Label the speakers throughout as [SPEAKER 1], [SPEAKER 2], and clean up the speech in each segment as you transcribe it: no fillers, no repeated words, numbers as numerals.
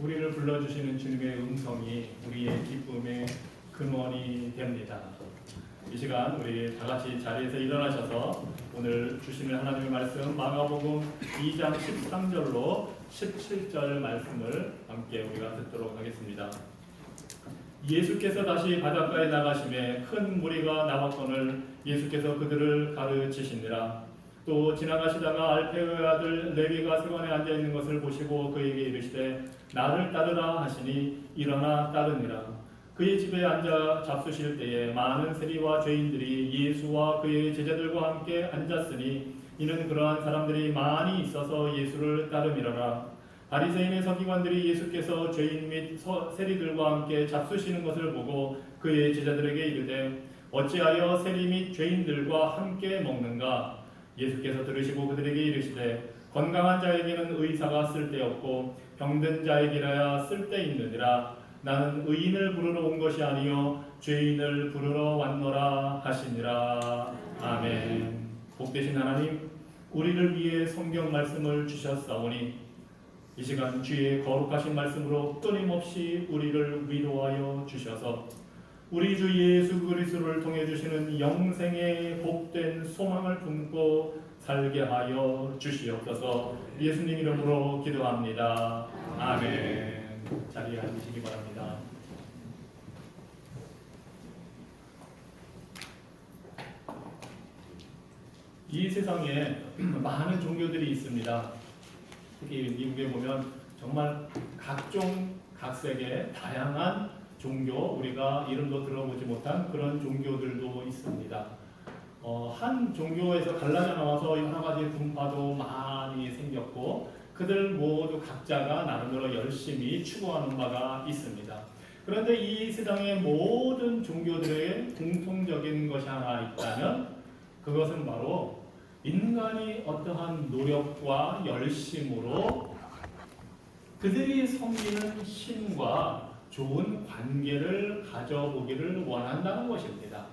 [SPEAKER 1] 우리를 불러주시는 주님의 음성이 우리의 기쁨의 근원이 됩니다. 이 시간 우리 다 같이 자리에서 일어나셔서 오늘 주시는 하나님의 말씀 마가복음 2장 13절로 17절 말씀을 함께 우리가 듣도록 하겠습니다. 예수께서 다시 바닷가에 나가심에 큰 무리가 나왔거늘 예수께서 그들을 가르치시니라. 또 지나가시다가 알페오의 아들 레위가 세관에 앉아 있는 것을 보시고 그에게 이르시되 나를 따르라 하시니 일어나 따르니라. 그의 집에 앉아 잡수실 때에 많은 세리와 죄인들이 예수와 그의 제자들과 함께 앉았으니 이는 그러한 사람들이 많이 있어서 예수를 따름이러라. 바리새인의 서기관들이 예수께서 죄인 및 세리들과 함께 잡수시는 것을 보고 그의 제자들에게 이르되 어찌하여 세리 및 죄인들과 함께 먹는가? 예수께서 들으시고 그들에게 이르시되 건강한 자에게는 의사가 쓸데없고 병든 자에게라야 쓸데있느니라. 나는 의인을 부르러 온 것이 아니요 죄인을 부르러 왔노라 하시니라. 아멘. 복되신 하나님, 우리를 위해 성경 말씀을 주셨사오니 이 시간 주의 거룩하신 말씀으로 끊임없이 우리를 위로하여 주셔서 우리 주 예수 그리스도를 통해 주시는 영생의 복된 소망을 품고 살게 하여 주시옵소서. 예수님 이름으로 기도합니다. 아멘. 자리에 앉으시기 바랍니다. 이 세상에 많은 종교들이 있습니다. 특히 미국에 보면 정말 각종 각색의 다양한 종교, 우리가 이름도 들어보지 못한 그런 종교들도 있습니다. 한 종교에서 갈라져 나와서 여러 가지 분파도 많이 생겼고 그들 모두 각자가 나름대로 열심히 추구하는 바가 있습니다. 그런데 이 세상의 모든 종교들의 공통적인 것이 하나 있다면 그것은 바로 인간이 어떠한 노력과 열심으로 그들이 섬기는 신과 좋은 관계를 가져보기를 원한다는 것입니다.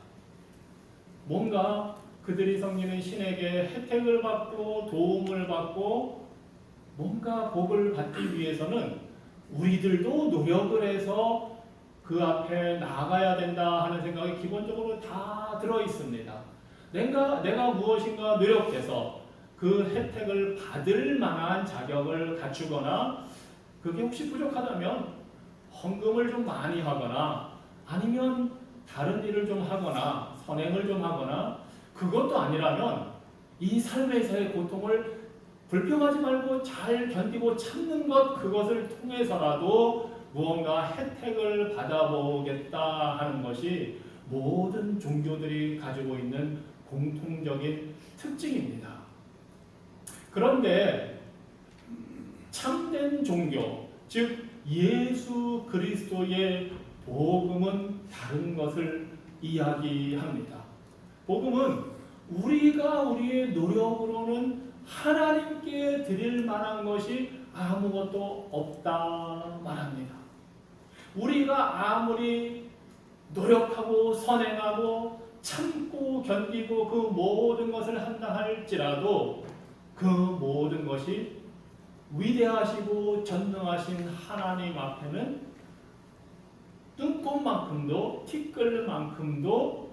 [SPEAKER 1] 뭔가 그들이 섬기는 신에게 혜택을 받고 도움을 받고 뭔가 복을 받기 위해서는 우리들도 노력을 해서 그 앞에 나아가야 된다 하는 생각이 기본적으로 다 들어 있습니다. 내가 무엇인가 노력해서 그 혜택을 받을 만한 자격을 갖추거나 그게 혹시 부족하다면 헌금을 좀 많이 하거나 아니면 다른 일을 좀 하거나 선행을 좀 하거나 그것도 아니라면 이 삶에서의 고통을 불평하지 말고 잘 견디고 참는 것 그것을 통해서라도 무언가 혜택을 받아보겠다 하는 것이 모든 종교들이 가지고 있는 공통적인 특징입니다. 그런데 참된 종교, 즉 예수 그리스도의 복음은 다른 것을 이야기합니다. 복음은 우리가 우리의 노력으로는 하나님께 드릴 만한 것이 아무것도 없다 말합니다. 우리가 아무리 노력하고 선행하고 참고 견디고 그 모든 것을 한다 할지라도 그 모든 것이 위대하시고 전능하신 하나님 앞에는 뜬꽃만큼도 티끌만큼도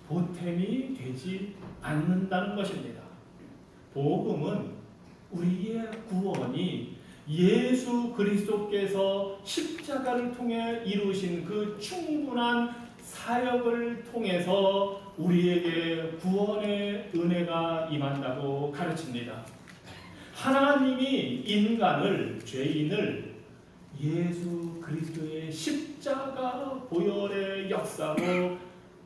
[SPEAKER 1] 보탬이 되지 않는다는 것입니다. 복음은 우리의 구원이 예수 그리스도께서 십자가를 통해 이루신 그 충분한 사역을 통해서 우리에게 구원의 은혜가 임한다고 가르칩니다. 하나님이 인간을, 죄인을 예수 그리스도의 십자가 보혈의 역사로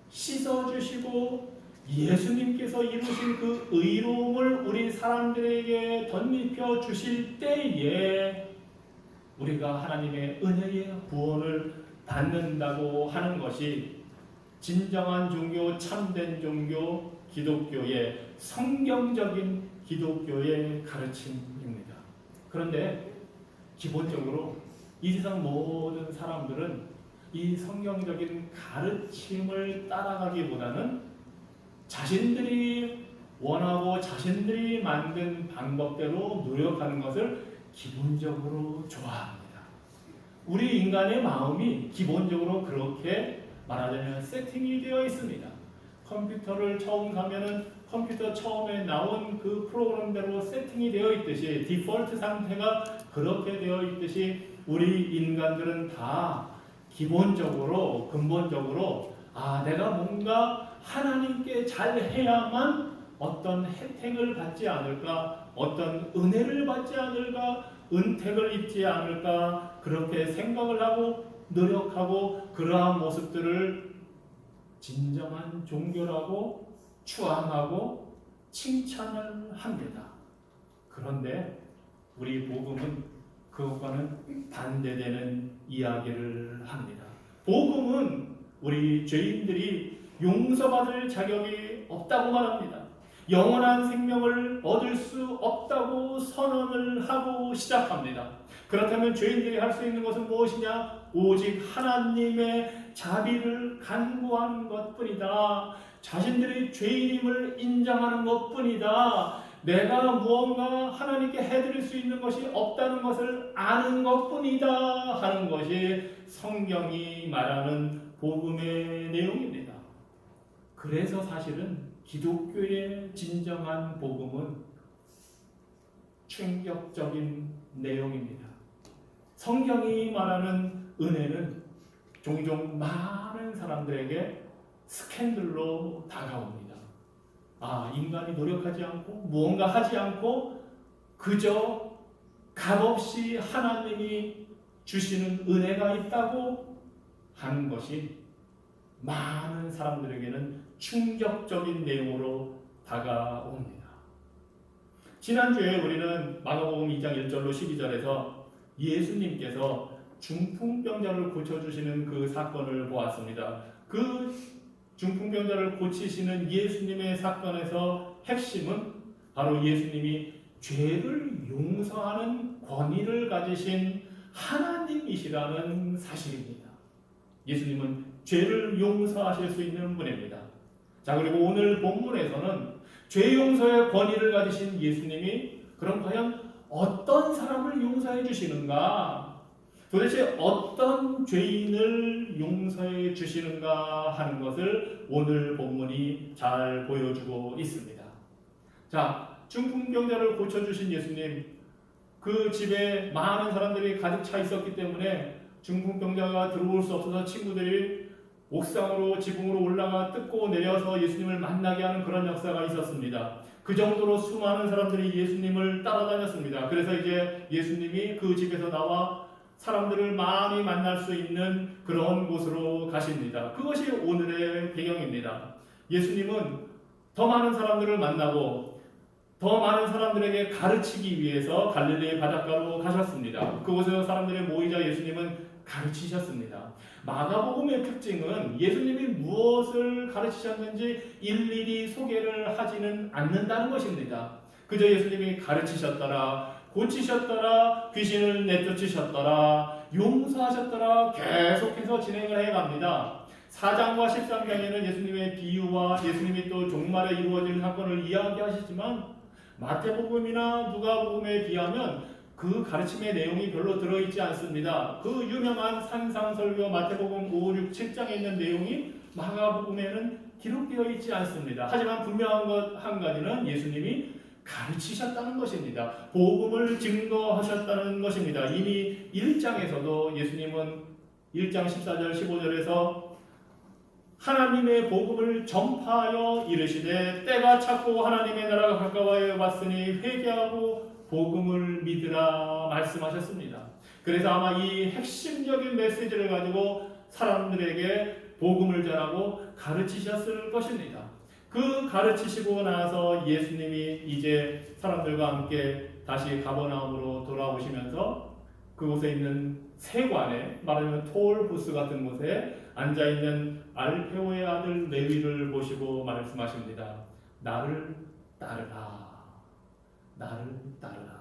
[SPEAKER 1] 씻어주시고 예수님께서 이루신 그 의로움을 우리 사람들에게 덧입혀 주실 때에 우리가 하나님의 은혜의 구원을 받는다고 하는 것이 진정한 종교, 참된 종교, 기독교의 성경적인 기독교의 가르침입니다. 그런데 기본적으로 이 세상 모든 사람들은 이 성경적인 가르침을 따라가기보다는 자신들이 원하고 자신들이 만든 방법대로 노력하는 것을 기본적으로 좋아합니다. 우리 인간의 마음이 기본적으로 그렇게 말하자면 세팅이 되어 있습니다. 컴퓨터를 처음 가면은 컴퓨터 처음에 나온 그 프로그램대로 세팅이 되어 있듯이 디폴트 상태가 그렇게 되어 있듯이 우리 인간들은 다 기본적으로 근본적으로 내가 뭔가 하나님께 잘해야만 어떤 혜택을 받지 않을까, 어떤 은혜를 받지 않을까, 은택을 입지 않을까 그렇게 생각을 하고 노력하고 그러한 모습들을 진정한 종교라고 추앙하고 칭찬을 합니다. 그런데 우리 복음은 그것과는 반대되는 이야기를 합니다. 복음은 우리 죄인들이 용서받을 자격이 없다고 말합니다. 영원한 생명을 얻을 수 없다고 선언을 하고 시작합니다. 그렇다면 죄인들이 할 수 있는 것은 무엇이냐? 오직 하나님의 자비를 간구하는 것뿐이다. 자신들의 죄인임을 인정하는 것뿐이다. 내가 무언가 하나님께 해드릴 수 있는 것이 없다는 것을 아는 것뿐이다 하는 것이 성경이 말하는 복음의 내용입니다. 그래서 사실은 기독교의 진정한 복음은 충격적인 내용입니다. 성경이 말하는 은혜는 종종 많은 사람들에게 스캔들로 다가옵니다. 인간이 노력하지 않고 무언가 하지 않고 그저 값없이 하나님이 주시는 은혜가 있다고 하는 것이 많은 사람들에게는 충격적인 내용으로 다가옵니다. 지난주에 우리는 마가복음 2장 1절로 12절에서 예수님께서 중풍병자를 고쳐주시는 그 사건을 보았습니다. 그 중풍병자를 고치시는 예수님의 사건에서 핵심은 바로 예수님이 죄를 용서하는 권위를 가지신 하나님이시라는 사실입니다. 예수님은 죄를 용서하실 수 있는 분입니다. 자, 그리고 오늘 본문에서는 죄 용서의 권위를 가지신 예수님이 그럼 과연 어떤 사람을 용서해 주시는가? 도대체 어떤 죄인을 용서해 주시는가 하는 것을 오늘 본문이 잘 보여주고 있습니다. 자, 중풍병자를 고쳐주신 예수님, 그 집에 많은 사람들이 가득 차 있었기 때문에 중풍병자가 들어올 수 없어서 친구들이 옥상으로 지붕으로 올라가 뜯고 내려서 예수님을 만나게 하는 그런 역사가 있었습니다. 그 정도로 수많은 사람들이 예수님을 따라다녔습니다. 그래서 이제 예수님이 그 집에서 나와 사람들을 많이 만날 수 있는 그런 곳으로 가십니다. 그것이 오늘의 배경입니다. 예수님은 더 많은 사람들을 만나고 더 많은 사람들에게 가르치기 위해서 갈릴리 바닷가로 가셨습니다. 그곳에서 사람들이 모이자 예수님은 가르치셨습니다. 마가복음의 특징은 예수님이 무엇을 가르치셨는지 일일이 소개를 하지는 않는다는 것입니다. 그저 예수님이 가르치셨더라, 고치셨더라, 귀신을 내쫓으셨더라, 용서하셨더라 계속해서 진행을 해갑니다. 4장과 13장에는 예수님의 비유와 예수님이 또 종말에 이루어질 사건을 이야기하시지만 마태복음이나 누가복음에 비하면 그 가르침의 내용이 별로 들어있지 않습니다. 그 유명한 산상설교 마태복음 5, 6, 7장에 있는 내용이 마가복음에는 기록되어 있지 않습니다. 하지만 분명한 것 한 가지는 예수님이 가르치셨다는 것입니다. 복음을 증거하셨다는 것입니다. 이미 1장에서도 예수님은 1장 14절 15절에서 하나님의 복음을 전파하여 이르시되 때가 찼고 하나님의 나라가 가까워져 왔으니 회개하고 복음을 믿으라 말씀하셨습니다. 그래서 아마 이 핵심적인 메시지를 가지고 사람들에게 복음을 전하고 가르치셨을 것입니다. 그 가르치시고 나서 예수님이 이제 사람들과 함께 다시 가버나움으로 돌아오시면서 그곳에 있는 세관에 말하자면 톨 부스 같은 곳에 앉아있는 알페오의 아들 레위를 보시고 말씀하십니다. 나를 따르라. 나를 따르라.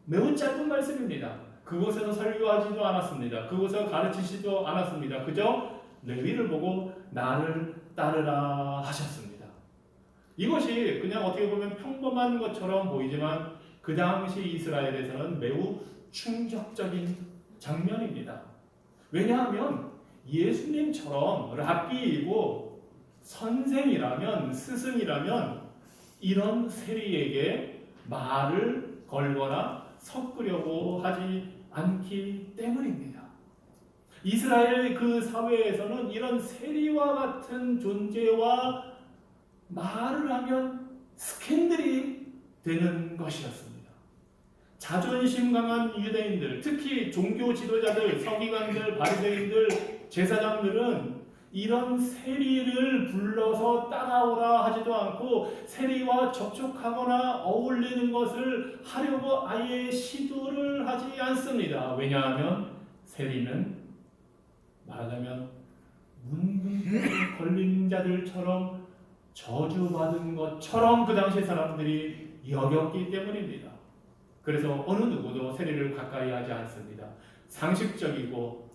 [SPEAKER 1] 매우 짧은 말씀입니다. 그곳에서 설교하지도 않았습니다. 그곳에서 가르치지도 않았습니다. 그저 레위를 보고 나를 따르라 하셨습니다. 이것이 그냥 어떻게 보면 평범한 것처럼 보이지만 그 당시 이스라엘에서는 매우 충격적인 장면입니다. 왜냐하면 예수님처럼 랍비이고 선생이라면, 스승이라면 이런 세리에게 말을 걸거나 섞으려고 하지 않기 때문입니다. 이스라엘 그 사회에서는 이런 세리와 같은 존재와 말을 하면 스캔들이 되는 것이었습니다. 자존심 강한 유대인들, 특히 종교 지도자들, 서기관들, 바리새인들, 제사장들은 이런 세리를 불러서 따라오라 하지도 않고 세리와 접촉하거나 어울리는 것을 하려고 아예 시도를 하지 않습니다. 왜냐하면 세리는 말하자면 문둥병에 걸린 자들처럼 저주받은 것처럼 그 당시 사람들이 여겼기 때문입니다. 그래서 어느 누구도 세리를 가까이 하지 않습니다. 상식적이고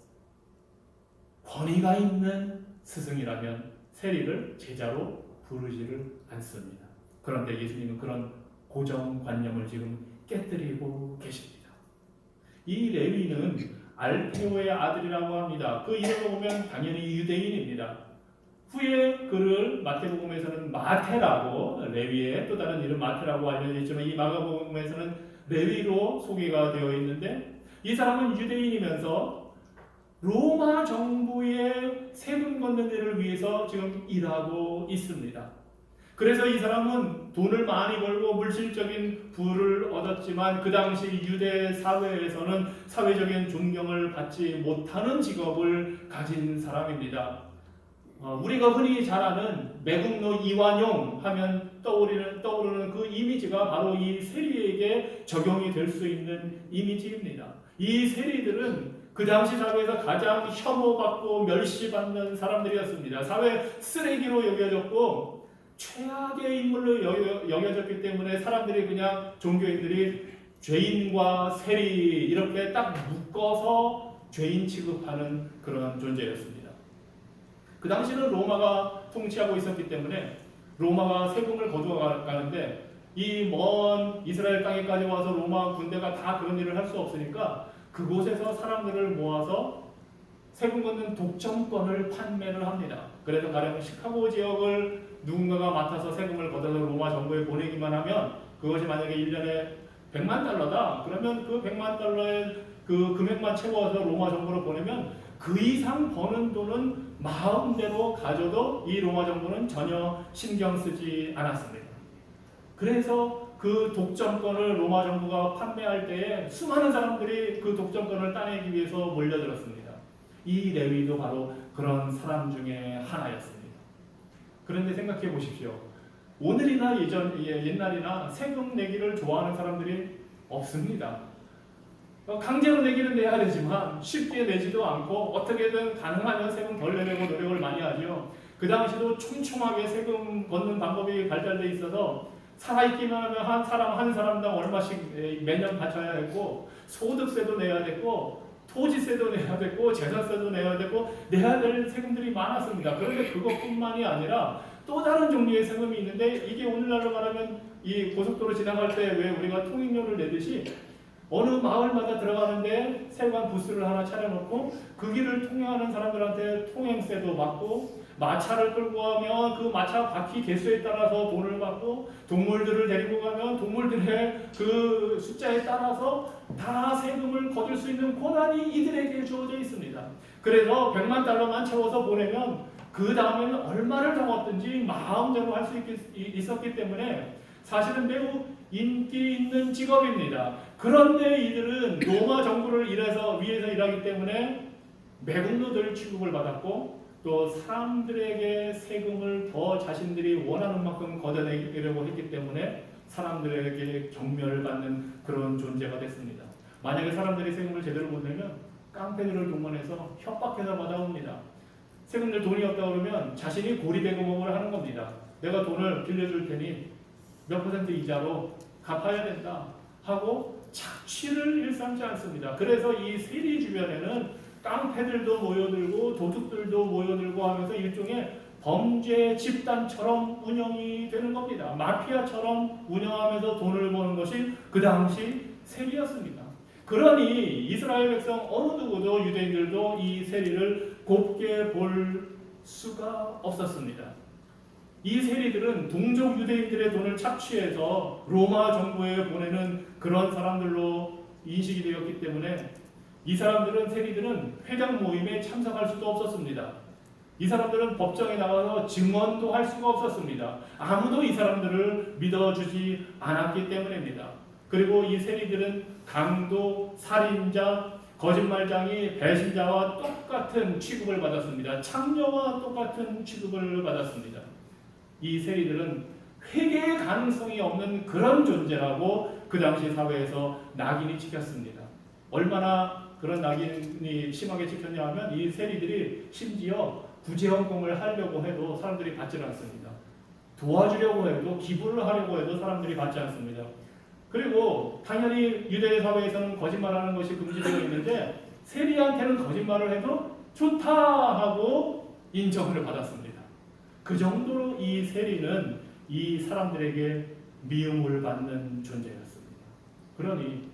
[SPEAKER 1] 권위가 있는 스승이라면 세리를 제자로 부르지를 않습니다. 그런데 예수님은 그런 고정관념을 지금 깨뜨리고 계십니다. 이 레위는 알페오의 아들이라고 합니다. 그 이름을 보면 당연히 유대인입니다. 후에 그를 마태복음에서는 마태라고, 레위의 또 다른 이름 마태라고 알려져 있지만 이 마가복음에서는 레위로 소개가 되어 있는데, 이 사람은 유대인이면서 로마 정부의 세금 걷는 일을 위해서 지금 일하고 있습니다. 그래서 이 사람은 돈을 많이 벌고 물질적인 부를 얻었지만 그 당시 유대 사회에서는 사회적인 존경을 받지 못하는 직업을 가진 사람입니다. 우리가 흔히 잘 아는 매국노 이완용 하면 떠오르는 그 이미지가 바로 이 세리에게 적용이 될 수 있는 이미지입니다. 이 세리들은 그 당시 사회에서 가장 혐오받고 멸시받는 사람들이었습니다. 사회 쓰레기로 여겨졌고 최악의 인물로 여겨졌기 때문에 사람들이 그냥 종교인들이 죄인과 세리 이렇게 딱 묶어서 죄인 취급하는 그런 존재였습니다. 그 당시는 로마가 통치하고 있었기 때문에 로마가 세금을 거두어가는데 이 먼 이스라엘 땅에까지 와서 로마 군대가 다 그런 일을 할 수 없으니까 그곳에서 사람들을 모아서 세금 걷는 독점권을 판매를 합니다. 그래서 가령 시카고 지역을 누군가가 맡아서 세금을 걷어서 로마 정부에 보내기만 하면 그것이 만약에 1년에 100만 달러다. 그러면 그 100만 달러의 그 금액만 채워서 로마 정부로 보내면 그 이상 버는 돈은 마음대로 가져도 이 로마 정부는 전혀 신경 쓰지 않았습니다. 그래서 그 독점권을 로마 정부가 판매할 때에 수많은 사람들이 그 독점권을 따내기 위해서 몰려들었습니다. 이 레위도 바로 그런 사람 중에 하나였습니다. 그런데 생각해 보십시오. 오늘이나 옛날이나 세금 내기를 좋아하는 사람들이 없습니다. 강제로 내기는 내야 되지만 쉽게 내지도 않고 어떻게든 가능하면 세금 덜 내려고 노력을 많이 하죠. 그 당시도 촘촘하게 세금 걷는 방법이 발달돼 있어서 살아있기만 하면 한 사람당 얼마씩 매년 바쳐야 했고 소득세도 내야 됐고 토지세도 내야 됐고 재산세도 내야 됐고 내야 될 세금들이 많았습니다. 그런데 그것뿐만이 아니라 또 다른 종류의 세금이 있는데 이게 오늘날로 말하면 이 고속도로 지나갈 때 왜 우리가 통행료를 내듯이 어느 마을마다 들어가는데 세관 부스를 하나 차려놓고 그 길을 통행하는 사람들한테 통행세도 받고 마차를 끌고 가면 그 마차 바퀴 개수에 따라서 돈을 받고 동물들을 데리고 가면 동물들의 그 숫자에 따라서 다 세금을 거둘 수 있는 권한이 이들에게 주어져 있습니다. 그래서 100만 달러만 채워서 보내면 그 다음에는 얼마를 더 얻든지 마음대로 할 수 있었기 때문에 사실은 매우 인기 있는 직업입니다. 그런데 이들은 로마 정부를 위해서 일하기 때문에 매국노들 취급을 받았고 또 사람들에게 세금을 더 자신들이 원하는 만큼 걷어내려고 했기 때문에 사람들에게 경멸을 받는 그런 존재가 됐습니다. 만약에 사람들이 세금을 제대로 못 내면 깡패들을 동원해서 협박해서 받아옵니다. 세금 낼 돈이 없다 그러면 자신이 고리대금을 하는 겁니다. 내가 돈을 빌려줄 테니 몇 % 이자로 갚아야 된다 하고 착취를 일삼지 않습니다. 그래서 이 세리 주변에는 깡패들도 모여들고 도둑들도 모여들고 하면서 일종의 범죄 집단처럼 운영이 되는 겁니다. 마피아처럼 운영하면서 돈을 버는 것이 그 당시 세리였습니다. 그러니 이스라엘 백성 어느 누구도 유대인들도 이 세리를 곱게 볼 수가 없었습니다. 이 세리들은 동족 유대인들의 돈을 착취해서 로마 정부에 보내는 그런 사람들로 인식이 되었기 때문에 이 사람들은 세리들은 회당 모임에 참석할 수도 없었습니다. 이 사람들은 법정에 나가서 증언도 할 수가 없었습니다. 아무도 이 사람들을 믿어주지 않았기 때문입니다. 그리고 이 세리들은 강도, 살인자, 거짓말장이, 배신자와 똑같은 취급을 받았습니다. 창녀와 똑같은 취급을 받았습니다. 이 세리들은 회개의 가능성이 없는 그런 존재라고 그 당시 사회에서 낙인이 찍혔습니다. 얼마나 그런 낙인이 심하게 찍혔냐 하면 이 세리들이 심지어 구제헌금을 하려고 해도 사람들이 받지 않습니다. 도와주려고 해도, 기부를 하려고 해도 사람들이 받지 않습니다. 그리고 당연히 유대 사회에서는 거짓말하는 것이 금지되어 있는데 세리한테는 거짓말을 해도 좋다 하고 인정을 받았습니다. 그 정도로 이 세리는 이 사람들에게 미움을 받는 존재였습니다. 그러니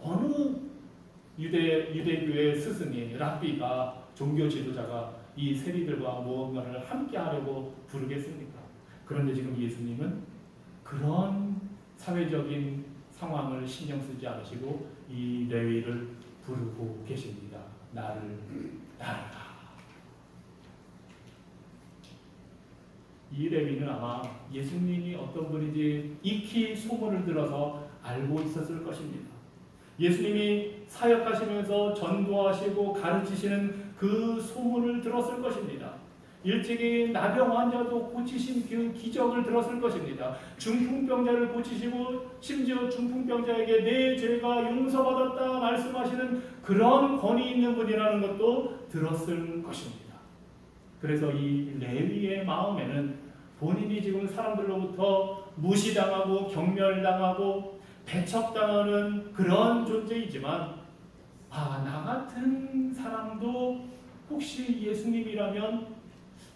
[SPEAKER 1] 어느 유대교의 스승이, 랍비가, 종교 지도자가 이 세리들과 무언가를 함께 하려고 부르겠습니까? 그런데 지금 예수님은 그런 사회적인 상황을 신경 쓰지 않으시고 이 레위를 부르고 계십니다. 나를 따르라. 이 레위는 아마 예수님이 어떤 분인지 익히 소문을 들어서 알고 있었을 것입니다. 예수님이 사역하시면서 전도하시고 가르치시는 그 소문을 들었을 것입니다. 일찍이 나병 환자도 고치신 그 기적을 들었을 것입니다. 중풍병자를 고치시고 심지어 중풍병자에게 내 죄가 용서받았다 말씀하시는 그런 권위 있는 분이라는 것도 들었을 것입니다. 그래서 이 레위의 마음에는 본인이 지금 사람들로부터 무시당하고 경멸당하고 배척당하는 그런 존재이지만 나 같은 사람도 혹시 예수님이라면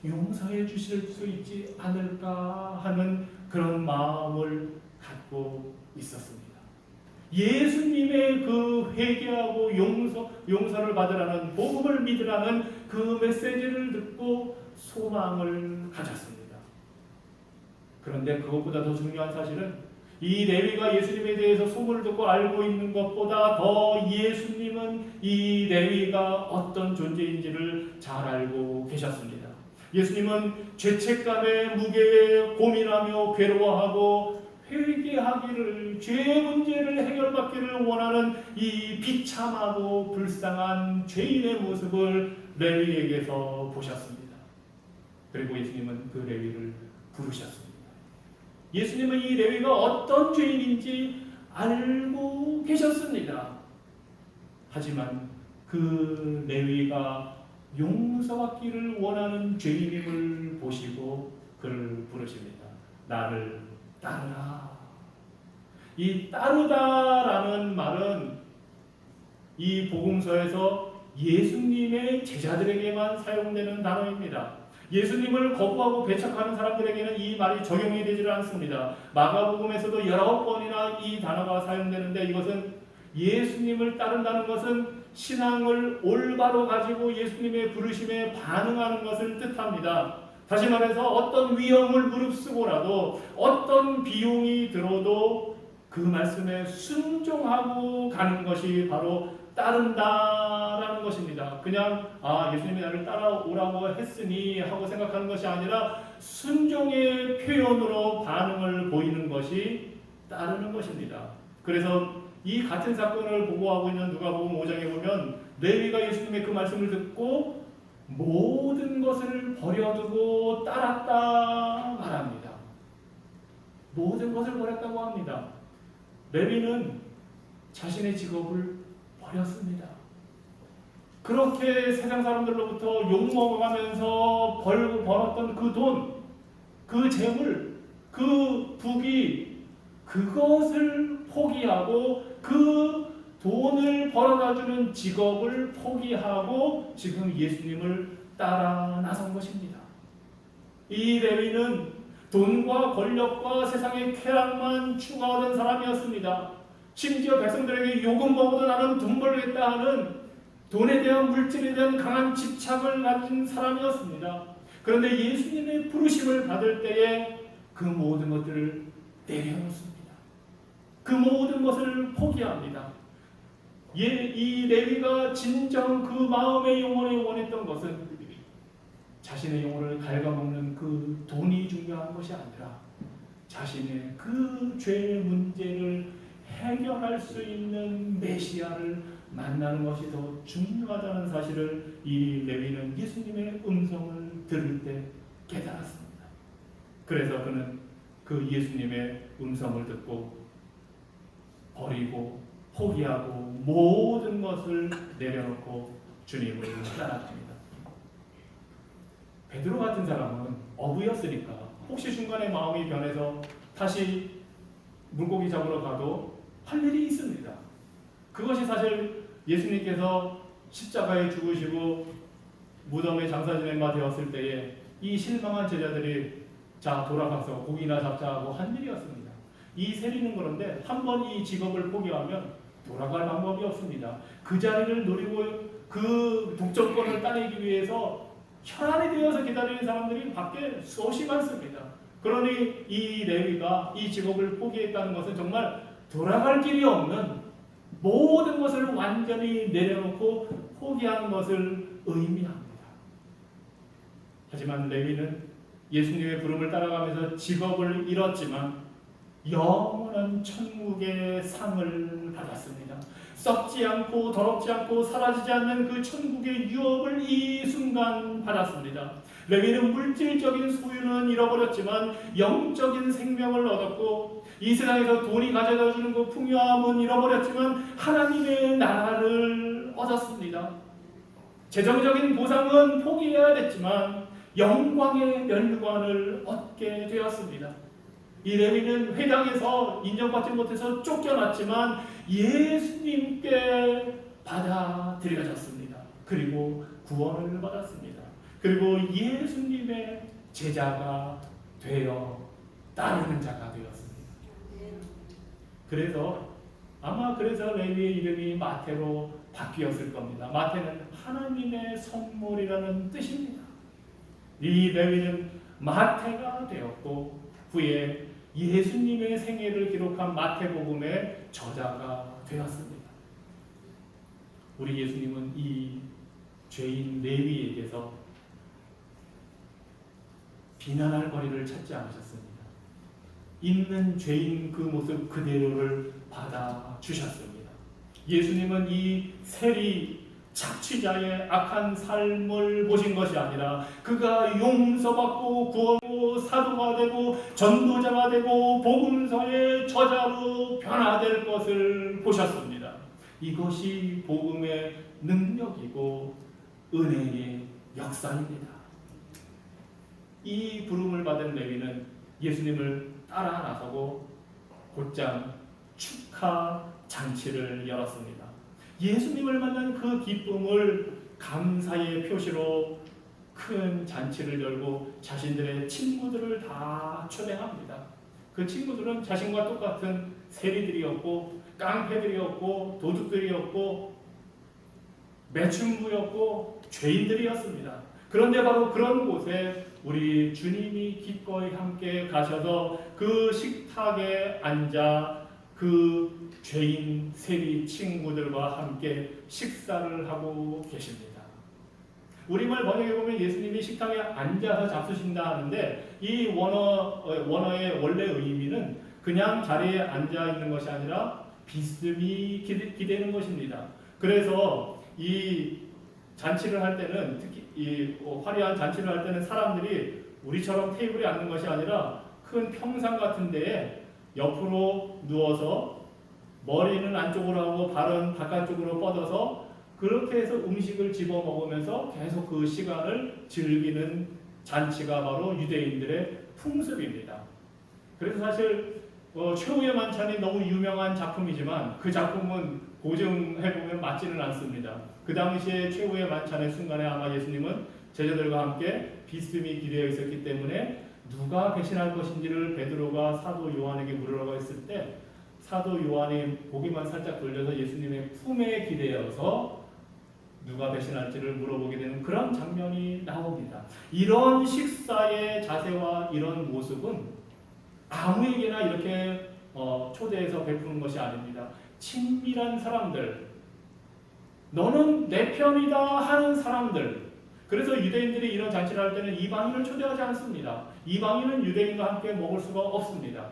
[SPEAKER 1] 용서해 주실 수 있지 않을까 하는 그런 마음을 갖고 있었습니다. 예수님의 그 회개하고 용서를 받으라는, 복음을 믿으라는 그 메시지를 듣고 소망을 가졌습니다. 그런데 그것보다 더 중요한 사실은 이 레위가 예수님에 대해서 소문을 듣고 알고 있는 것보다 더 예수님은 이 레위가 어떤 존재인지를 잘 알고 계셨습니다. 예수님은 죄책감에 무게에 고민하며 괴로워하고 회개하기를, 죄의 문제를 해결받기를 원하는 이 비참하고 불쌍한 죄인의 모습을 레위에게서 보셨습니다. 그리고 예수님은 그 레위를 부르셨습니다. 예수님은 이 레위가 어떤 죄인인지 알고 계셨습니다. 하지만 그 레위가 용서받기를 원하는 죄인임을 보시고 그를 부르십니다. 나를 따르라. 이 따르다라는 말은 이 복음서에서 예수님의 제자들에게만 사용되는 단어입니다. 예수님을 거부하고 배척하는 사람들에게는 이 말이 적용이 되지 않습니다. 마가복음에서도 19번이나 이 단어가 사용되는데 이것은 예수님을 따른다는 것은 신앙을 올바로 가지고 예수님의 부르심에 반응하는 것을 뜻합니다. 다시 말해서 어떤 위험을 무릅쓰고라도 어떤 비용이 들어도 그 말씀에 순종하고 가는 것이 바로 따른다라는 것입니다. 그냥 예수님이 나를 따라오라고 했으니 하고 생각하는 것이 아니라 순종의 표현으로 반응을 보이는 것이 따르는 것입니다. 그래서 이 같은 사건을 보고하고 있는 누가복음 5장에 보면 레위가 예수님의 그 말씀을 듣고 모든 것을 버려두고 따랐다 말합니다. 모든 것을 버렸다고 합니다. 레위는 자신의 직업을 버렸습니다. 그렇게 세상 사람들로부터 욕먹어가면서 벌었던 그 돈, 그 재물, 그 부귀, 그것을 포기하고 그 돈을 벌어다주는 직업을 포기하고 지금 예수님을 따라 나선 것입니다. 이 레위는 돈과 권력과 세상의 쾌락만 추구하던 사람이었습니다. 심지어 백성들에게 요금 먹어도 나는 돈 벌겠다 하는 돈에 대한 물질에 대한 강한 집착을 가진 사람이었습니다. 그런데 예수님의 부르심을 받을 때에 그 모든 것들을 내려놓습니다. 그 모든 것을 포기합니다. 이 레위가 진정 그 마음의 영혼에 원했던 것은 자신의 영혼을 갉아먹는 그 돈이 중요한 것이 아니라 자신의 그 죄의 문제를 해결할 수 있는 메시아를 만나는 것이 더 중요하다는 사실을 이 레위는 예수님의 음성을 들을 때 깨달았습니다. 그래서 그는 그 예수님의 음성을 듣고 버리고 포기하고 모든 것을 내려놓고 주님을 따랐습니다. 베드로 같은 사람은 어부였으니까 혹시 중간에 마음이 변해서 다시 물고기 잡으러 가도 할 일이 있습니다. 그것이 사실 예수님께서 십자가에 죽으시고 무덤에 장사 지낸 바 되었을 때에 이 실망한 제자들이 자 돌아가서 고기나 잡자 하고 한 일이었습니다. 이 세리는 그런데 한 번 이 직업을 포기하면 돌아갈 방법이 없습니다. 그 자리를 노리고 그 독점권을 따내기 위해서 혈안이 되어서 기다리는 사람들이 밖에 수없이 많습니다. 그러니 이 레위가 이 직업을 포기했다는 것은 정말 돌아갈 길이 없는 모든 것을 완전히 내려놓고 포기하는 것을 의미합니다. 하지만 레위는 예수님의 부름을 따라가면서 직업을 잃었지만 영원한 천국의 상을 받았습니다. 썩지 않고 더럽지 않고 사라지지 않는 그 천국의 유업을 이 순간 받았습니다. 레위는 물질적인 소유는 잃어버렸지만 영적인 생명을 얻었고 이 세상에서 돈이 가져다 주는 그 풍요함은 잃어버렸지만 하나님의 나라를 얻었습니다. 재정적인 보상은 포기해야 됐지만 영광의 멸관을 얻게 되었습니다. 이 레위는 회당에서 인정받지 못해서 쫓겨났지만 예수님께 받아들여졌습니다. 그리고 구원을 받았습니다. 그리고 예수님의 제자가 되어 따르는 자가 되었습니다. 그래서 그래서 레위의 이름이 마태로 바뀌었을 겁니다. 마태는 하나님의 선물이라는 뜻입니다. 이 레위는 마태가 되었고 후에 예수님의 생애를 기록한 마태복음의 저자가 되었습니다. 우리 예수님은 이 죄인 레위에게서 비난할 거리를 찾지 않으셨습니다. 있는 죄인 그 모습 그대로를 받아주셨습니다. 예수님은 이 세리 착취자의 악한 삶을 보신 것이 아니라 그가 용서받고 구원받고 사도가 되고 전도자가 되고 복음서의 저자로 변화될 것을 보셨습니다. 이것이 복음의 능력이고 은혜의 역사입니다. 이 부름을 받은 레위는 예수님을 따라 나서고 곧장 축하 잔치를 열었습니다. 예수님을 만난 그 기쁨을 감사의 표시로 큰 잔치를 열고 자신들의 친구들을 다 초대합니다. 그 친구들은 자신과 똑같은 세리들이었고 깡패들이었고 도둑들이었고 매춘부였고 죄인들이었습니다. 그런데 바로 그런 곳에 우리 주님이 기꺼이 함께 가셔서 그 식탁에 앉아 그 죄인 세리 친구들과 함께 식사를 하고 계십니다. 우리말 번역에 보면 예수님이 식탁에 앉아서 잡수신다 하는데 이 원어의 원래 의미는 그냥 자리에 앉아 있는 것이 아니라 비스듬히 기대는 것입니다. 그래서 이 잔치를 할 때는 특히 이 화려한 잔치를 할 때는 사람들이 우리처럼 테이블에 앉는 것이 아니라 큰 평상 같은 데에 옆으로 누워서 머리는 안쪽으로 하고 발은 바깥쪽으로 뻗어서 그렇게 해서 음식을 집어 먹으면서 계속 그 시간을 즐기는 잔치가 바로 유대인들의 풍습입니다. 그래서 사실 최후의 만찬이 너무 유명한 작품이지만 그 작품은 고증해보면 맞지는 않습니다. 그 당시에 최후의 만찬의 순간에 아마 예수님은 제자들과 함께 비스듬히 기대어 있었기 때문에 누가 배신할 것인지를 베드로가 사도 요한에게 물으라고 했을 때 사도 요한의 고개만 살짝 돌려서 예수님의 품에 기대어서 누가 배신할지를 물어보게 되는 그런 장면이 나옵니다. 이런 식사의 자세와 이런 모습은 아무에게나 이렇게 초대해서 베푸는 것이 아닙니다. 친밀한 사람들, 너는 내 편이다 하는 사람들. 그래서 유대인들이 이런 잔치를 할 때는 이방인을 초대하지 않습니다. 이방인은 유대인과 함께 먹을 수가 없습니다.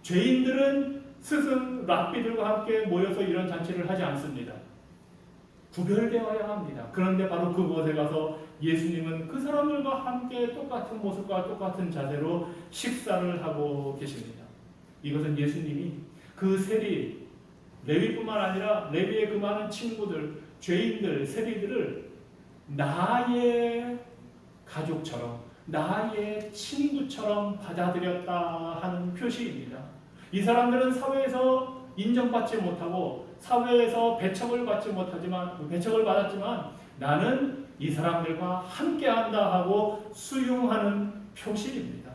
[SPEAKER 1] 죄인들은 스승, 랍비들과 함께 모여서 이런 잔치를 하지 않습니다. 구별되어야 합니다. 그런데 바로 그곳에 가서 예수님은 그 사람들과 함께 똑같은 모습과 똑같은 자세로 식사를 하고 계십니다. 이것은 예수님이 그 세리, 레위뿐만 아니라 레위의 그 많은 친구들, 죄인들, 세리들을 나의 가족처럼, 나의 친구처럼 받아들였다 하는 표시입니다. 이 사람들은 사회에서 인정받지 못하고 사회에서 배척을 받았지만 나는 이 사람들과 함께한다 하고 수용하는 표시입니다.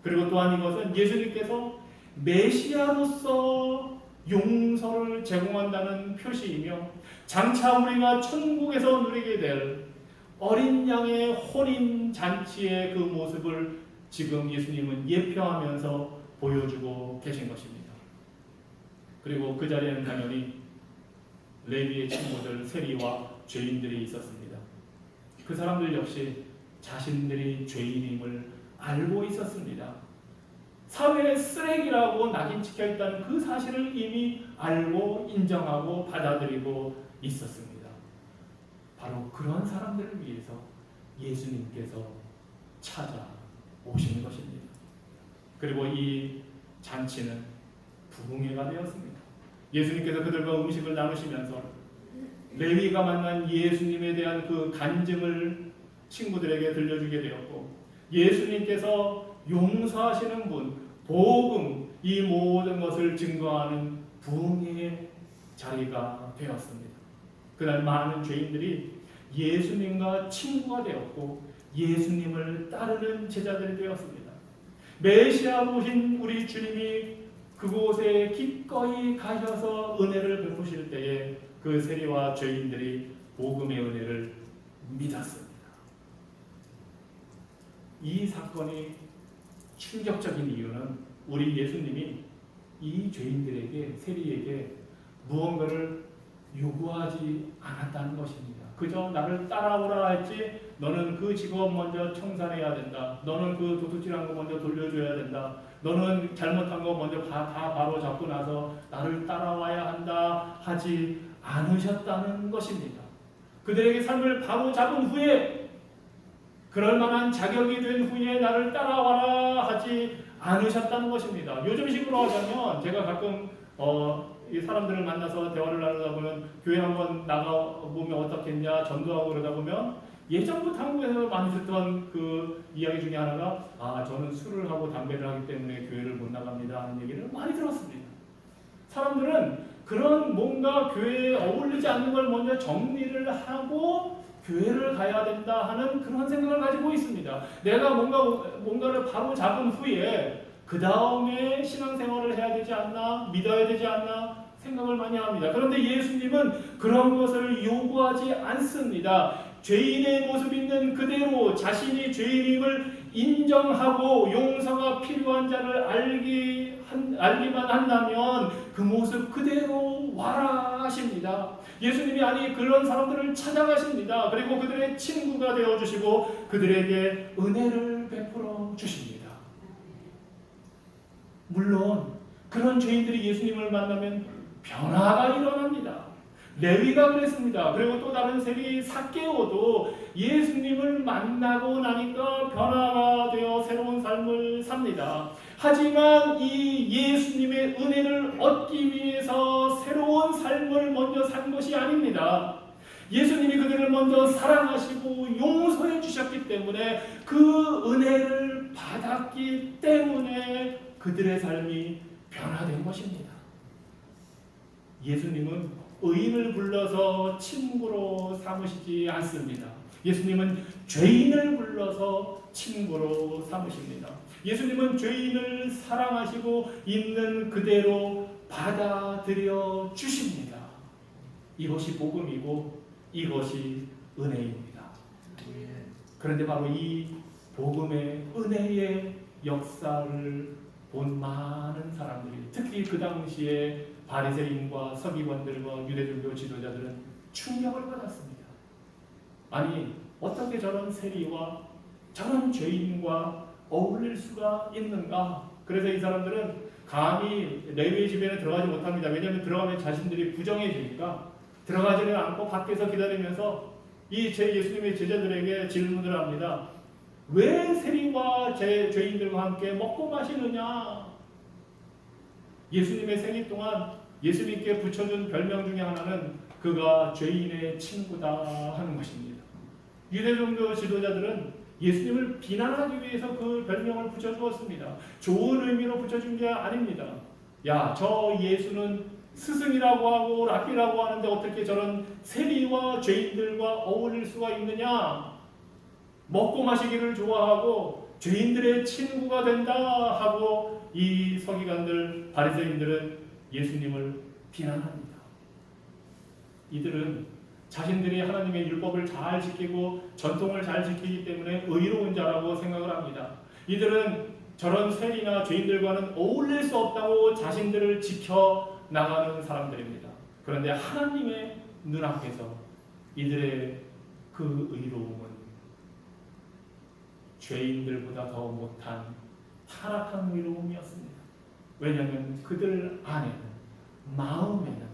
[SPEAKER 1] 그리고 또한 이것은 예수님께서 메시아로서 용서를 제공한다는 표시이며 장차 우리가 천국에서 누리게 될 어린 양의 혼인 잔치의 그 모습을 지금 예수님은 예표하면서 보여주고 계신 것입니다. 그리고 그 자리에는 당연히 레위의 친구들, 세리와 죄인들이 있었습니다. 그 사람들 역시 자신들이 죄인임을 알고 있었습니다. 사회의 쓰레기라고 낙인 찍혀 있다는 그 사실을 이미 알고 인정하고 받아들이고 있었습니다. 바로 그런 사람들을 위해서 예수님께서 찾아오신 것입니다. 그리고 이 잔치는 부흥회가 되었습니다. 예수님께서 그들과 음식을 나누시면서 레위가 만난 예수님에 대한 그 간증을 친구들에게 들려주게 되었고 예수님께서 용서하시는 분, 복음, 이 모든 것을 증거하는 부흥회의 자리가 되었습니다. 그날 많은 죄인들이 예수님과 친구가 되었고 예수님을 따르는 제자들이 되었습니다. 메시아로신 우리 주님이 그곳에 기꺼이 가셔서 은혜를 베푸실 때에 그 세리와 죄인들이 복음의 은혜를 믿었습니다. 이 사건이 충격적인 이유는 우리 예수님이 이 죄인들에게, 세리에게 무언가를 요구하지 않았다는 것입니다. 그저 나를 따라오라 했지 너는 그 직업 먼저 청산해야 된다. 너는 그 도둑질한 거 먼저 돌려줘야 된다. 너는 잘못한 거 먼저 다 바로 잡고 나서 나를 따라와야 한다 하지 않으셨다는 것입니다. 그들에게 삶을 바로 잡은 후에 그럴 만한 자격이 된 후에 나를 따라와라 하지 않으셨다는 것입니다. 요즘식으로 하자면 제가 가끔 이 사람들을 만나서 대화를 나누다 보면 교회 한번 나가보면 어떻겠냐 전도하고 그러다 보면 예전부터 한국에서 많이 듣던 그 이야기 중에 하나가 저는 술을 하고 담배를 하기 때문에 교회를 못 나갑니다 하는 얘기를 많이 들었습니다. 사람들은 그런 뭔가 교회에 어울리지 않는 걸 먼저 정리를 하고 교회를 가야 된다 하는 그런 생각을 가지고 있습니다. 내가 뭔가를 바로 잡은 후에 그 다음에 신앙생활을 해야 되지 않나, 믿어야 되지 않나 생각을 많이 합니다. 그런데 예수님은 그런 것을 요구하지 않습니다. 죄인의 모습 있는 그대로 자신이 죄인임을 인정하고 용서가 필요한 자를 알기만 한다면 그 모습 그대로 와라 하십니다. 예수님이 아니 그런 사람들을 찾아가십니다. 그리고 그들의 친구가 되어주시고 그들에게 은혜를 베풀어 주십니다. 물론 그런 죄인들이 예수님을 만나면 변화가 일어납니다. 레위가 그랬습니다. 그리고 또 다른 세리 삭개오도 예수님을 만나고 나니까 변화가 되어 새로운 삶을 삽니다. 하지만 이 예수님의 은혜를 얻기 위해서 새로운 삶을 먼저 산 것이 아닙니다. 예수님이 그들을 먼저 사랑하시고 용서해 주셨기 때문에 그 은혜를 받았기 때문에 그들의 삶이 변화된 것입니다. 예수님은 의인을 불러서 친구로 삼으시지 않습니다. 예수님은 죄인을 불러서 친구로 삼으십니다. 예수님은 죄인을 사랑하시고 있는 그대로 받아들여 주십니다. 이것이 복음이고 이것이 은혜입니다. 그런데 바로 이 복음의 은혜의 역사를 본 많은 사람들이, 특히 그 당시에 바리새인과 서기관들과 유대종교 지도자들은 충격을 받았습니다. 아니, 어떻게 저런 세리와 저런 죄인과 어울릴 수가 있는가? 그래서 이 사람들은 감히 레위의 집에는 들어가지 못합니다. 왜냐하면 들어가면 자신들이 부정해지니까 들어가지는 않고 밖에서 기다리면서 이 예수님의 제자들에게 질문을 합니다. 왜 세리와 죄인들과 함께 먹고 마시느냐? 예수님의 생애 동안 예수님께 붙여준 별명 중에 하나는 그가 죄인의 친구다 하는 것입니다. 유대종교 지도자들은 예수님을 비난하기 위해서 그 별명을 붙여주었습니다. 좋은 의미로 붙여준 게 아닙니다. 야, 저 예수는 스승이라고 하고 랍비라고 하는데 어떻게 저런 세리와 죄인들과 어울릴 수가 있느냐? 먹고 마시기를 좋아하고 죄인들의 친구가 된다 하고 이 서기관들, 바리새인들은 예수님을 비난합니다. 이들은 자신들이 하나님의 율법을 잘 지키고 전통을 잘 지키기 때문에 의로운 자라고 생각을 합니다. 이들은 저런 세리나 죄인들과는 어울릴 수 없다고 자신들을 지켜 나가는 사람들입니다. 그런데 하나님의 눈앞에서 이들의 그 의로움은 죄인들보다 더 못한 타락한 의로움이었습니다. 왜냐하면 그들 안에는, 마음에는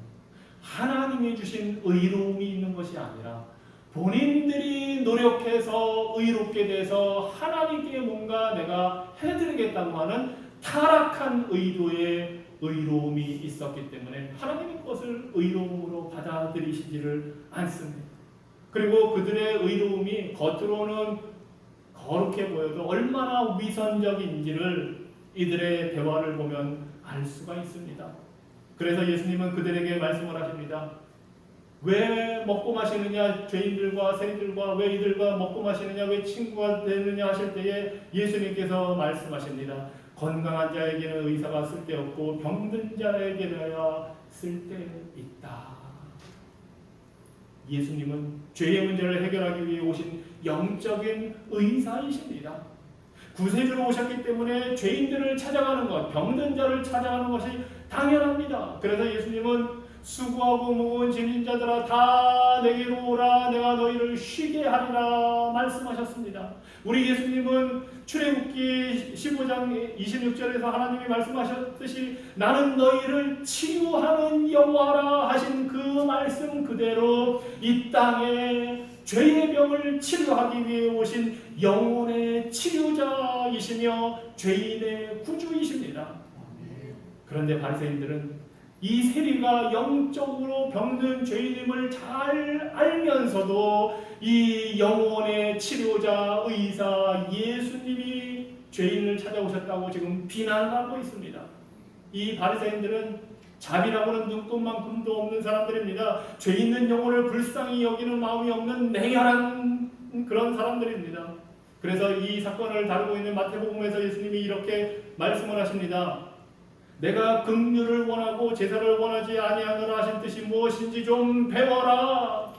[SPEAKER 1] 하나님이 주신 의로움이 있는 것이 아니라 본인들이 노력해서 의롭게 돼서 하나님께 뭔가 내가 해드리겠다고 하는 타락한 의도의 의로움이 있었기 때문에 하나님의 것을 의로움으로 받아들이시지를 않습니다. 그리고 그들의 의로움이 겉으로는 거룩해 보여도 얼마나 위선적인지를 이들의 대화를 보면 알 수가 있습니다. 그래서 예수님은 그들에게 말씀을 하십니다. 왜 먹고 마시느냐? 죄인들과 세리들과 왜 이들과 먹고 마시느냐? 왜 친구가 되느냐 하실 때에 예수님께서 말씀하십니다. 건강한 자에게는 의사가 쓸데없고 병든 자에게야 쓸데있다. 예수님은 죄의 문제를 해결하기 위해 오신 영적인 의사이십니다. 구세주로 오셨기 때문에 죄인들을 찾아가는 것, 병든 자를 찾아가는 것이 당연합니다. 그래서 예수님은 수고하고 무거운 짐진 자들아 다 내게로 오라 내가 너희를 쉬게 하리라 말씀하셨습니다. 우리 예수님은 출애굽기 15장 26절에서 하나님이 말씀하셨듯이 나는 너희를 치유하는 여호와라 하신 그 말씀 그대로 이 땅에 죄의 병을 치료하기 위해 오신 영혼의 치료자이시며 죄인의 구주이십니다. 그런데 바리새인들은 이 세리가 영적으로 병든 죄인임을 잘 알면서도 이 영혼의 치료자, 의사 예수님이 죄인을 찾아오셨다고 지금 비난하고 있습니다. 이 바리새인들은 자비라고는 눈꼽만큼도 없는 사람들입니다. 죄 있는 영혼을 불쌍히 여기는 마음이 없는 냉혈한 그런 사람들입니다. 그래서 이 사건을 다루고 있는 마태복음에서 예수님이 이렇게 말씀을 하십니다. 내가 긍휼을 원하고 제사를 원하지 아니하노라 하신 뜻이 무엇인지 좀 배워라.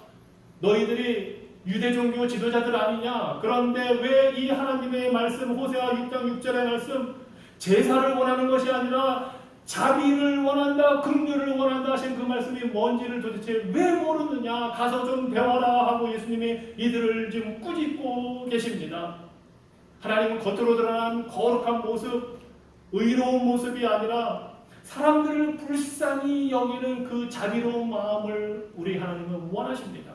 [SPEAKER 1] 너희들이 유대종교 지도자들 아니냐? 그런데 왜 이 하나님의 말씀 호세아 6장 6절의 말씀 제사를 원하는 것이 아니라 자비를 원한다, 긍휼을 원한다 하신 그 말씀이 뭔지를 도대체 왜 모르느냐? 가서 좀 배워라 하고 예수님이 이들을 지금 꾸짖고 계십니다. 하나님은 겉으로 드러난 거룩한 모습, 의로운 모습이 아니라 사람들을 불쌍히 여기는 그 자비로운 마음을 우리 하나님은 원하십니다.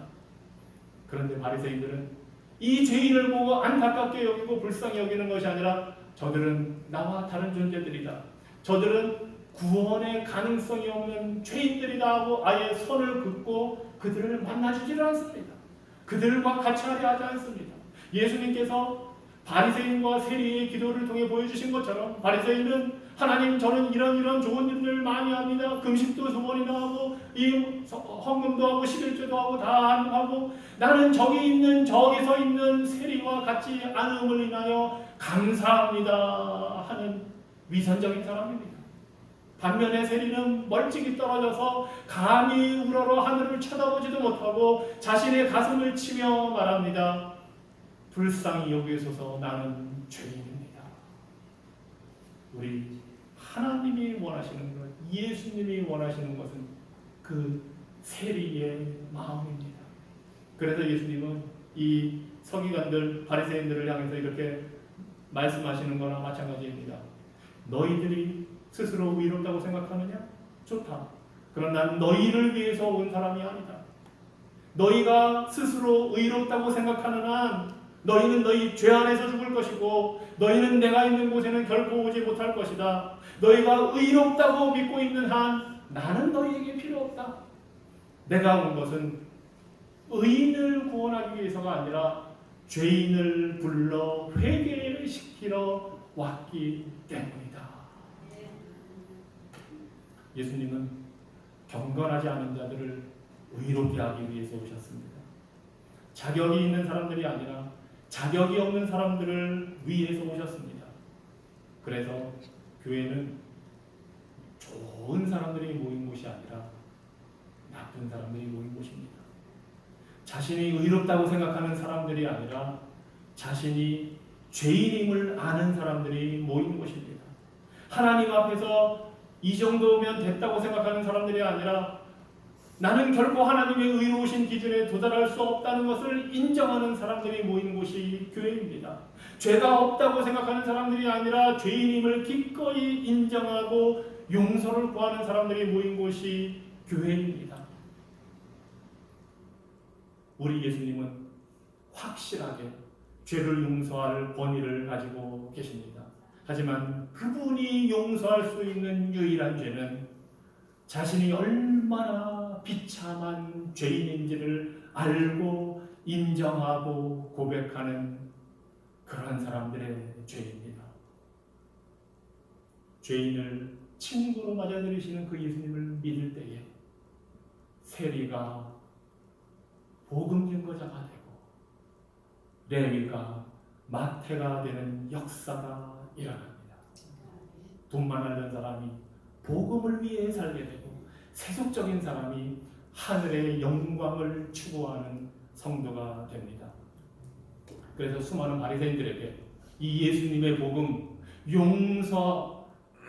[SPEAKER 1] 그런데 바리새인들은 이 죄인을 보고 안타깝게 여기고 불쌍히 여기는 것이 아니라 저들은 나와 다른 존재들이다. 저들은 구원의 가능성이 없는 죄인들이다 하고 아예 선을 긋고 그들을 만나주지를 않습니다. 그들과 같이 하려 하지 않습니다. 예수님께서 바리새인과 세리의 기도를 통해 보여주신 것처럼 바리새인은 하나님 저는 이런 좋은 일을 많이 합니다. 금식도 2번이나 하고 이 헌금도 하고 11조도 하고 다 하고 나는 저기 서 있는 세리와 같지 않음을 인하여 감사합니다 하는 위선적인 사람입니다. 반면에 세리는 멀찍이 떨어져서 감히 우러러 하늘을 쳐다보지도 못하고 자신의 가슴을 치며 말합니다. 불쌍히 여기소서 나는 죄인입니다. 우리 하나님이 원하시는 것, 예수님이 원하시는 것은 그 세리의 마음입니다. 그래서 예수님은 이 서기관들, 바리새인들을 향해서 이렇게 말씀하시는 거나 마찬가지입니다. 너희들이 스스로 의롭다고 생각하느냐? 좋다. 그러나 난 너희를 위해서 온 사람이 아니다. 너희가 스스로 의롭다고 생각하는 한 너희는 너희 죄 안에서 죽을 것이고 너희는 내가 있는 곳에는 결코 오지 못할 것이다. 너희가 의롭다고 믿고 있는 한 나는 너희에게 필요 없다. 내가 온 것은 의인을 구원하기 위해서가 아니라 죄인을 불러 회개를 시키러 왔기 때문이다. 예수님은 경건하지 않은 자들을 의롭게 하기 위해서 오셨습니다. 자격이 있는 사람들이 아니라 자격이 없는 사람들을 위해서 오셨습니다. 그래서 교회는 좋은 사람들이 모인 곳이 아니라 나쁜 사람들이 모인 곳입니다. 자신이 의롭다고 생각하는 사람들이 아니라 자신이 죄인임을 아는 사람들이 모인 곳입니다. 하나님 앞에서 이 정도면 됐다고 생각하는 사람들이 아니라 나는 결코 하나님의 의로우신 기준에 도달할 수 없다는 것을 인정하는 사람들이 모이는 곳이 교회입니다. 죄가 없다고 생각하는 사람들이 아니라 죄인임을 기꺼이 인정하고 용서를 구하는 사람들이 모인 곳이 교회입니다. 우리 예수님은 확실하게 죄를 용서할 권위를 가지고 계십니다. 하지만 그분이 용서할 수 있는 유일한 죄는 자신이 얼마나 비참한 죄인인지를 알고 인정하고 고백하는 그런 사람들의 죄입니다. 죄인을 친구로 맞아들이시는 그 예수님을 믿을 때에 세리가 복음 증거자가 되고 레위가 마태가 되는 역사가 일어납니다. 돈만 알던 사람이 복음을 위해 살게 되고 세속적인 사람이 하늘의 영광을 추구하는 성도가 됩니다. 그래서 수많은 바리새인들에게 이 예수님의 복음,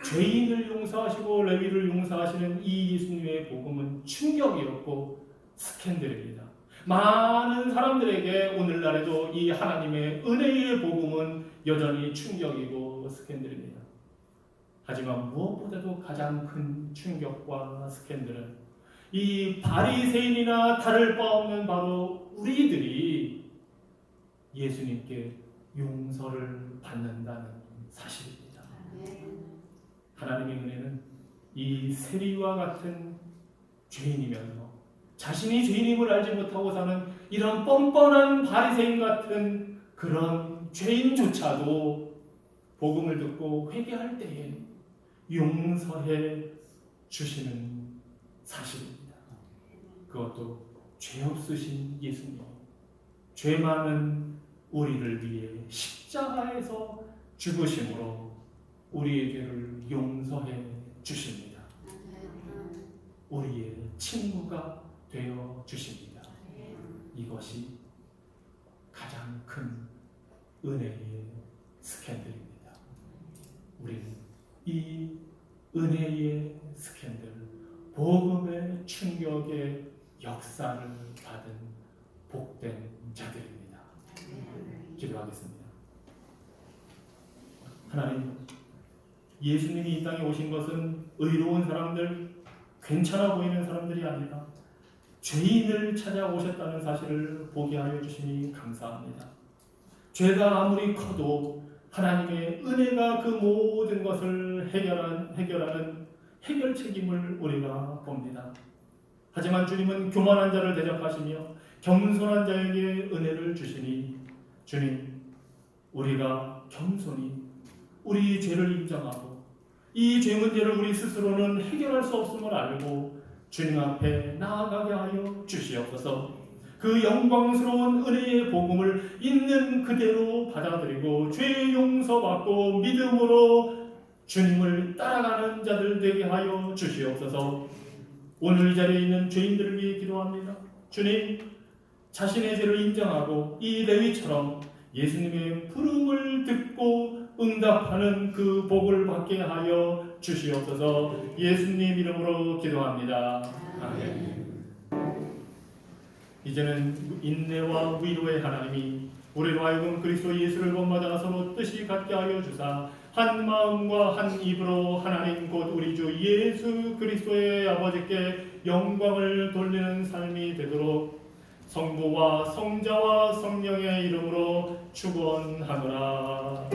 [SPEAKER 1] 죄인을 용서하시고 레위를 용서하시는 이 예수님의 복음은 충격이었고 스캔들입니다. 많은 사람들에게 오늘날에도 이 하나님의 은혜의 복음은 여전히 충격이고 스캔들입니다. 하지만 무엇보다도 가장 큰 충격과 스캔들은 이 바리새인이나 다를 바 없는 바로 우리들이 예수님께 용서를 받는다는 사실입니다. 하나님의 은혜는 이 세리와 같은 죄인이면서 자신이 죄인임을 알지 못하고 사는 이런 뻔뻔한 바리새인 같은 그런 죄인조차도 복음을 듣고 회개할 때에 용서해 주시는 사실입니다. 그것도 죄 없으신 예수님, 죄 많은 우리를 위해 십자가에서 죽으심으로 우리의 죄를 용서해 주십니다. 우리의 친구가 되어 주십니다. 이것이 가장 큰 은혜의 스캔들입니다. 우리는 이 은혜의 스캔들, 복음의 충격의 역사를 받은 복된 자들입니다. 기도하겠습니다. 하나님, 예수님이 이 땅에 오신 것은 의로운 사람들, 괜찮아 보이는 사람들이 아니라 죄인을 찾아오셨다는 사실을 보게 하여 주시니 감사합니다. 죄가 아무리 커도 하나님의 은혜가 그 모든 것을 해결하는 해결 책임을 우리가 봅니다. 하지만 주님은 교만한 자를 대접하시며 겸손한 자에게 은혜를 주시니 주님, 우리가 겸손히 우리 죄를 인정하고 이 죄 문제를 우리 스스로는 해결할 수 없음을 알고 주님 앞에 나아가게 하여 주시옵소서. 그 영광스러운 은혜의 복음을 있는 그대로 받아들이고 죄 용서받고 믿음으로 주님을 따라가는 자들 되게 하여 주시옵소서. 오늘 이 자리에 있는 죄인들을 위해 기도합니다. 주님, 자신의 죄를 인정하고 이 레위처럼 예수님의 부름을 듣고 응답하는 그 복을 받게 하여 주시옵소서. 예수님 이름으로 기도합니다. 아멘. 이제는 인내와 위로의 하나님이 우리로 하여금 그리스도 예수를 본받아 서로 뜻이 같게 하여 주사 한 마음과 한 입으로 하나님 곧 우리 주 예수 그리스도의 아버지께 영광을 돌리는 삶이 되도록 성부와 성자와 성령의 이름으로 축원하노라.